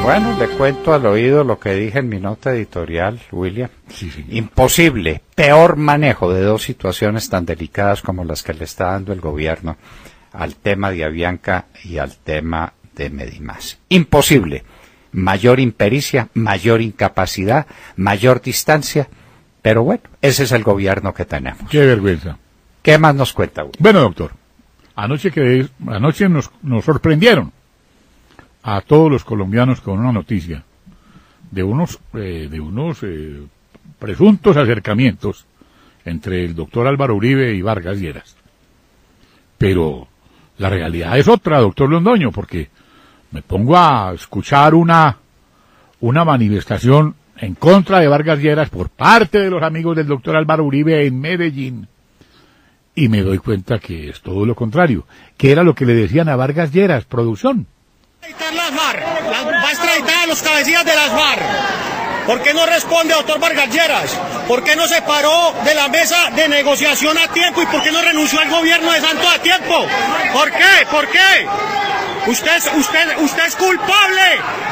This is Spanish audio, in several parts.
Bueno, le cuento al oído lo que dije en mi nota editorial, William. Sí, sí. Imposible, peor manejo de dos situaciones tan delicadas como las que le está dando el gobierno al tema de Avianca y al tema de Medimás. Imposible. Mayor impericia, mayor incapacidad, mayor distancia. Pero bueno, ese es el gobierno que tenemos. Qué vergüenza. ¿Qué más nos cuenta, William? Bueno, doctor, anoche nos sorprendieron a todos los colombianos con una noticia de unos presuntos acercamientos entre el doctor Álvaro Uribe y Vargas Lleras. Pero la realidad es otra, doctor Londoño, porque me pongo a escuchar una manifestación en contra de Vargas Lleras por parte de los amigos del doctor Álvaro Uribe en Medellín, y me doy cuenta que es todo lo contrario, que era lo que le decían a Vargas Lleras, producción. Las FARC, va a extraditar a los cabecillas de las FARC. ¿Por qué no responde, doctor Vargas Lleras? ¿Por qué no se paró de la mesa de negociación a tiempo y por qué no renunció al gobierno de Santos a tiempo? ¿Por qué? ¿Por qué? Usted es culpable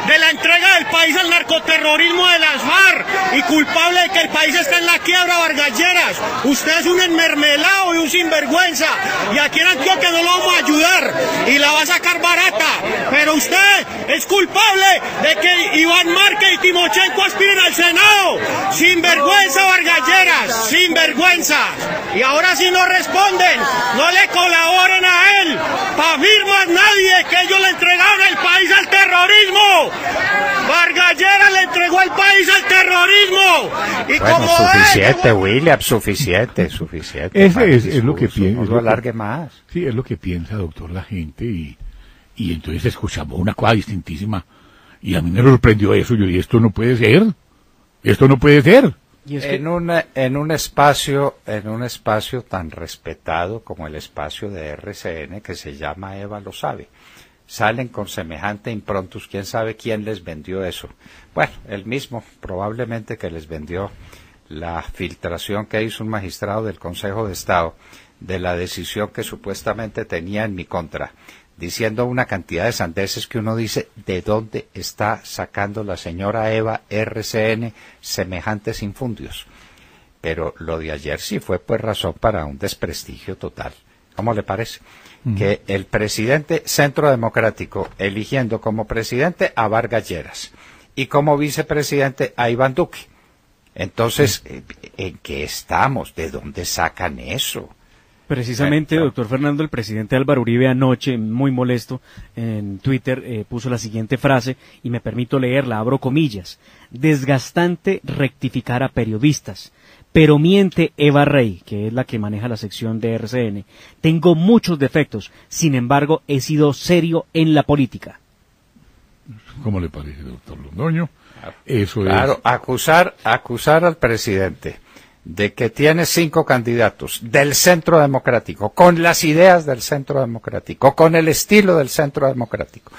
de la entrega del país al narcoterrorismo de las FARC y culpable de que el país está en la quiebra, Vargas Lleras. Usted es un enmermelado y un sinvergüenza, y aquí en Antioquia no lo vamos a ayudar y la va a sacar barata, pero usted es culpable de que Iván Márquez y Timochenko aspiren al Senado. Sinvergüenza, Vargas Lleras, sinvergüenza. Y ahora sí no responden, no le colaboren a él, pa' firmas nadie, que ellos le entregaron el país al terrorismo. Vargas Lleras le entregó el país al terrorismo. Y bueno, como suficiente, William, suficiente. Ese es lo que piensa. No lo alargue más. Sí, es lo que piensa, doctor, la gente, y entonces escuchamos una cosa distintísima, y a mí me sorprendió eso. Yo dije, esto no puede ser. Y es que en un espacio tan respetado como el espacio de RCN, que se llama Eva lo sabe, salen con semejante improntus. ¿Quién sabe quién les vendió eso? Bueno, el mismo probablemente que les vendió la filtración que hizo un magistrado del Consejo de Estado de la decisión que supuestamente tenía en mi contra, diciendo una cantidad de sandeces que uno dice, ¿de dónde está sacando la señora Eva RCN semejantes infundios? Pero lo de ayer sí fue pues razón para un desprestigio total. ¿Cómo le parece? Que el presidente Centro Democrático eligiendo como presidente a Vargas Lleras y como vicepresidente a Iván Duque. Entonces, ¿en qué estamos? ¿De dónde sacan eso? Precisamente, doctor Fernando, el presidente Álvaro Uribe anoche, muy molesto, en Twitter puso la siguiente frase, y me permito leerla, abro comillas: desgastante rectificar a periodistas, pero miente Eva Rey, que es la que maneja la sección de RCN. Tengo muchos defectos, sin embargo, he sido serio en la política. ¿Cómo le parece, doctor Londoño? Eso claro, acusar al presidente de que tiene 5 candidatos del Centro Democrático, con las ideas del Centro Democrático, con el estilo del Centro Democrático,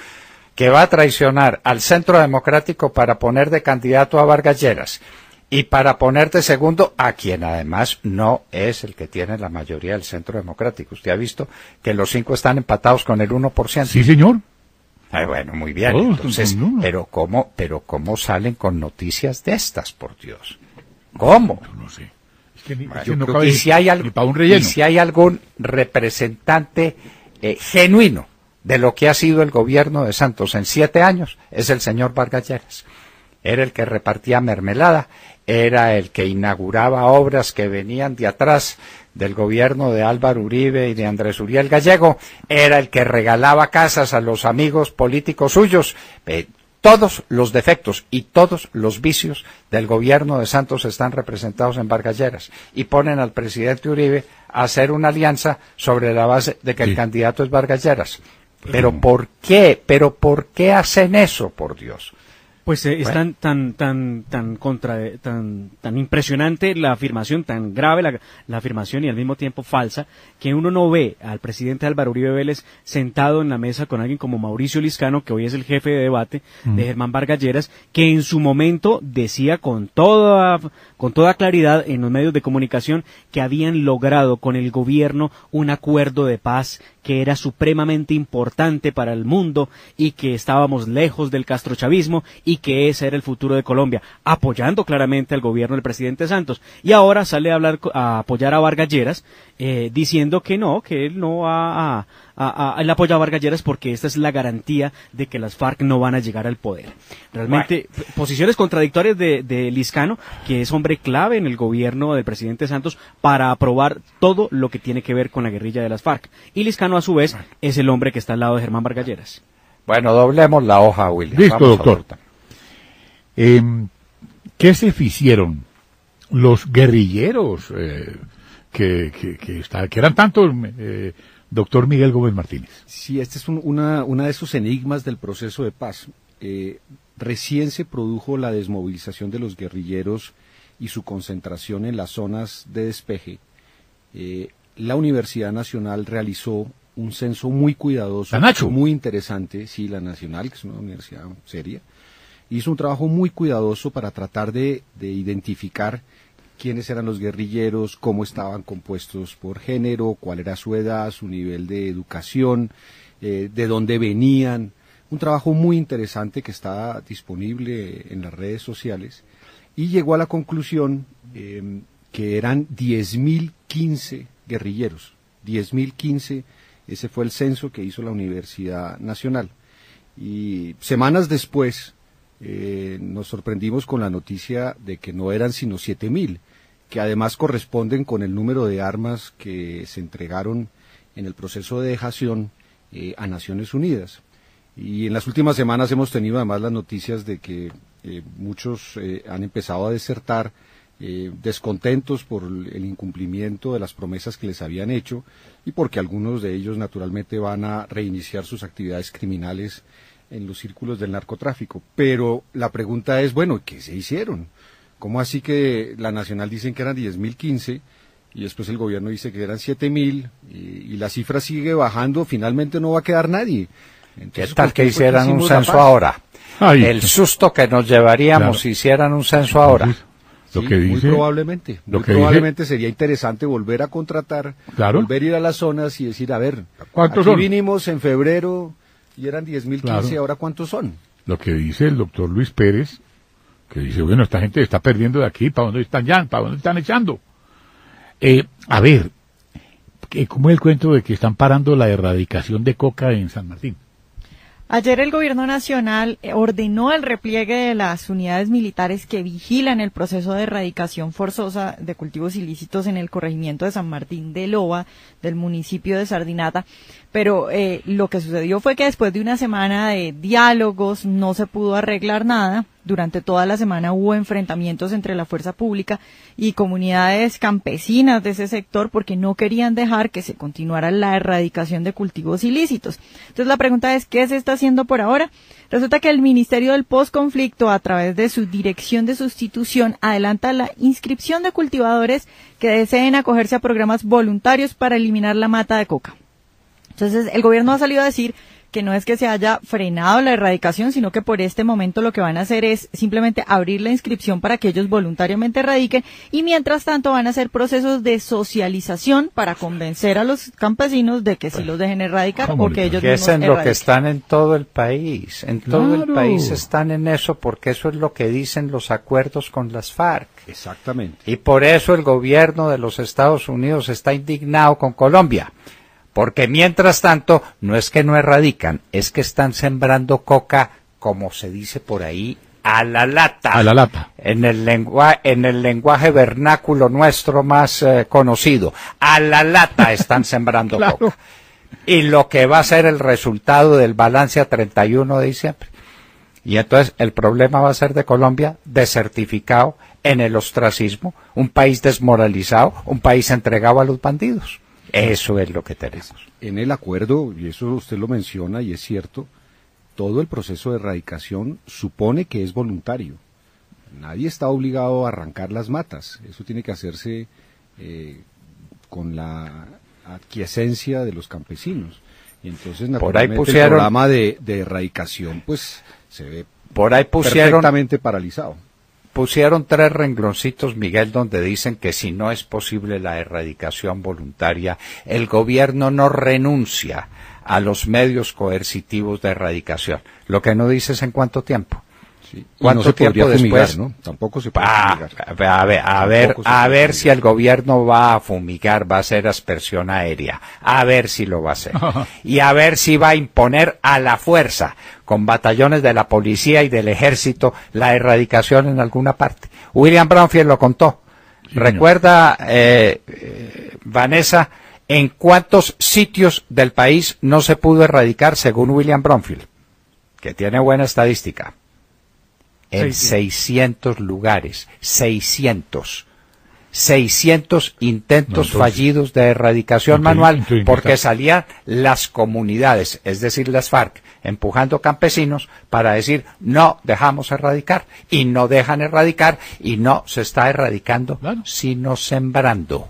que va a traicionar al Centro Democrático para poner de candidato a Vargas Lleras y para poner de segundo a quien además no es el que tiene la mayoría del Centro Democrático. Usted ha visto que los 5 están empatados con el 1%. Sí, señor. Ay, bueno, muy bien. Entonces, pero cómo salen con noticias de estas, por Dios. ¿Cómo? No sé. Es que y si hay algún representante genuino de lo que ha sido el gobierno de Santos en 7 años, es el señor Vargas Lleras. Era el que repartía mermelada, era el que inauguraba obras que venían de atrás del gobierno de Álvaro Uribe y de Andrés Uriel Gallego, era el que regalaba casas a los amigos políticos suyos. Todos los defectos y todos los vicios del gobierno de Santos están representados en Vargas Lleras, y ponen al presidente Uribe a hacer una alianza sobre la base de que el candidato es Vargas Lleras. ¿Pero por qué? ¿Por qué hacen eso, por Dios? Pues es tan impresionante la afirmación, tan grave la afirmación y al mismo tiempo falsa, que uno no ve al presidente Álvaro Uribe Vélez sentado en la mesa con alguien como Mauricio Liscano, que hoy es el jefe de debate de Germán Vargas Lleras, que en su momento decía con toda claridad en los medios de comunicación que habían logrado con el gobierno un acuerdo de paz que era supremamente importante para el mundo y que estábamos lejos del castrochavismo y que ese era el futuro de Colombia, apoyando claramente al gobierno del presidente Santos. Y ahora sale a apoyar a Vargas Lleras, diciendo que él no va él apoya a Vargas Lleras porque esta es la garantía de que las FARC no van a llegar al poder. Realmente, posiciones contradictorias de Lizcano, que es hombre clave en el gobierno del presidente Santos para aprobar todo lo que tiene que ver con la guerrilla de las FARC. Y Lizcano, a su vez, es el hombre que está al lado de Germán Vargas Lleras. Bueno, doblemos la hoja, William. Listo, Vamos, doctor. ¿Qué se hicieron los guerrilleros que eran tantos, doctor Miguel Gómez Martínez? Sí, este es una de esos enigmas del proceso de paz. Recién se produjo la desmovilización de los guerrilleros y su concentración en las zonas de despeje. La Universidad Nacional realizó un censo muy cuidadoso, muy interesante, sí, la Nacional, que es una universidad seria, hizo un trabajo muy cuidadoso para tratar de identificar quiénes eran los guerrilleros, cómo estaban compuestos por género, cuál era su edad, su nivel de educación, de dónde venían. Un trabajo muy interesante que está disponible en las redes sociales y llegó a la conclusión que eran 10.015 guerrilleros. 10.015, ese fue el censo que hizo la Universidad Nacional. Y semanas después nos sorprendimos con la noticia de que no eran sino 7.000, que además corresponden con el número de armas que se entregaron en el proceso de dejación a Naciones Unidas. Y en las últimas semanas hemos tenido además las noticias de que muchos han empezado a desertar, descontentos por el incumplimiento de las promesas que les habían hecho y porque algunos de ellos naturalmente van a reiniciar sus actividades criminales en los círculos del narcotráfico. Pero la pregunta es, bueno, ¿qué se hicieron? ¿Cómo así que la Nacional dicen que eran 10.015 y después el gobierno dice que eran 7.000 y la cifra sigue bajando? Finalmente no va a quedar nadie. Entonces, ¿qué tal que hicieran un censo ahora? Ay, el susto que nos llevaríamos si hicieran un censo ahora. Sí, muy probablemente sería interesante volver a contratar, volver a ir a las zonas y decir, a ver, ¿cuántos aquí son? Vinimos en febrero y eran 10.015, ahora ¿cuántos son? Lo que dice el doctor Luis Pérez, que dice, bueno, esta gente está perdiendo de aquí, ¿para dónde están ya? ¿Para dónde están echando? A ver, ¿cómo es el cuento de que están parando la erradicación de coca en San Martín? Ayer el Gobierno Nacional ordenó el repliegue de las unidades militares que vigilan el proceso de erradicación forzosa de cultivos ilícitos en el corregimiento de San Martín de Loba, del municipio de Sardinata. Pero lo que sucedió fue que después de una semana de diálogos no se pudo arreglar nada. Durante toda la semana hubo enfrentamientos entre la fuerza pública y comunidades campesinas de ese sector porque no querían dejar que se continuara la erradicación de cultivos ilícitos. Entonces la pregunta es, ¿qué se está haciendo por ahora? Resulta que el Ministerio del Postconflicto, a través de su Dirección de Sustitución, adelanta la inscripción de cultivadores que deseen acogerse a programas voluntarios para eliminar la mata de coca. Entonces el gobierno ha salido a decir que no es que se haya frenado la erradicación, sino que por este momento lo que van a hacer es simplemente abrir la inscripción para que ellos voluntariamente erradiquen y mientras tanto van a hacer procesos de socialización para convencer a los campesinos de que sí los dejen erradicar o que ellos mismos es en erradiquen. Lo que están en todo el país, en todo el país están en eso porque eso es lo que dicen los acuerdos con las FARC. Exactamente. Y por eso el gobierno de los Estados Unidos está indignado con Colombia. Porque mientras tanto, no es que no erradican, es que están sembrando coca, como se dice por ahí, a la lata. A la lata. En el lenguaje vernáculo nuestro más conocido. A la lata están sembrando coca. Y lo que va a ser el resultado del balance a 31 de diciembre. Y entonces el problema va a ser de Colombia desertificado, en el ostracismo, un país desmoralizado, un país entregado a los bandidos. Eso es lo que tenemos. En el acuerdo, y eso usted lo menciona y es cierto, todo el proceso de erradicación supone que es voluntario. Nadie está obligado a arrancar las matas. Eso tiene que hacerse con la aquiescencia de los campesinos. Y entonces, naturalmente, el programa de erradicación pues se ve perfectamente paralizado. pusieron 3 rengloncitos, Miguel, donde dicen que si no es posible la erradicación voluntaria, el gobierno no renuncia a los medios coercitivos de erradicación. Lo que no dices en cuánto tiempo. Sí. ¿Cuánto no se tiempo podría fumigar, después? ¿no? Tampoco se puede fumigar. A ver si el gobierno va a fumigar, va a hacer aspersión aérea, a ver si lo va a hacer, y a ver si va a imponer a la fuerza, con batallones de la policía y del ejército, la erradicación en alguna parte. William Bromfield lo contó. Sí, ¿Recuerda, Vanessa, en cuántos sitios del país no se pudo erradicar según William Bromfield? Que tiene buena estadística. En 600 lugares, 600 intentos fallidos de erradicación manual, porque salían las comunidades, es decir, las FARC, empujando campesinos para decir no dejamos erradicar, y no dejan erradicar, y no se está erradicando, sino sembrando,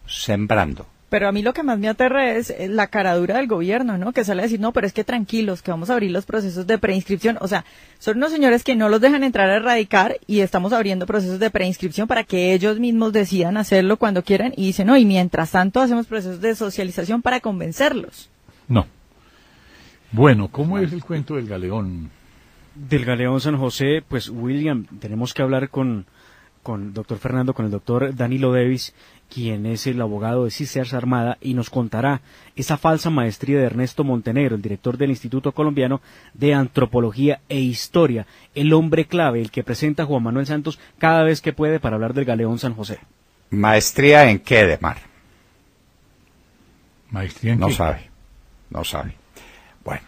sembrando. Pero a mí lo que más me aterra es la caradura del gobierno, ¿no? Que sale a decir, no, pero es que tranquilos, que vamos a abrir los procesos de preinscripción. O sea, son unos señores que no los dejan entrar a erradicar y estamos abriendo procesos de preinscripción para que ellos mismos decidan hacerlo cuando quieran. Y dicen, no, y mientras tanto hacemos procesos de socialización para convencerlos. No. Bueno, ¿cómo es el cuento del galeón? Del galeón San José, pues William, tenemos que hablar con doctor Fernando, con el doctor Danilo Davis, quien es el abogado de Cisterza Armada, y nos contará esa falsa maestría de Ernesto Montenegro, el director del Instituto Colombiano de Antropología e Historia, el hombre clave, el que presenta Juan Manuel Santos cada vez que puede para hablar del galeón San José. ¿Maestría en qué, Demar? ¿Maestría en qué? No sabe. Bueno,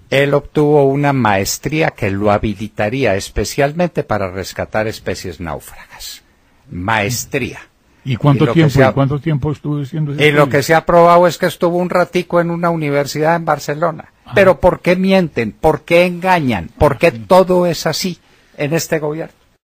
él obtuvo una maestría que lo habilitaría especialmente para rescatar especies náufragas. Maestría. ¿Y cuánto tiempo estuvo haciendo eso? Y lo que se ha probado es que estuvo un ratico en una universidad en Barcelona. Pero ¿por qué mienten? ¿Por qué engañan? ¿Por qué todo es así en este gobierno?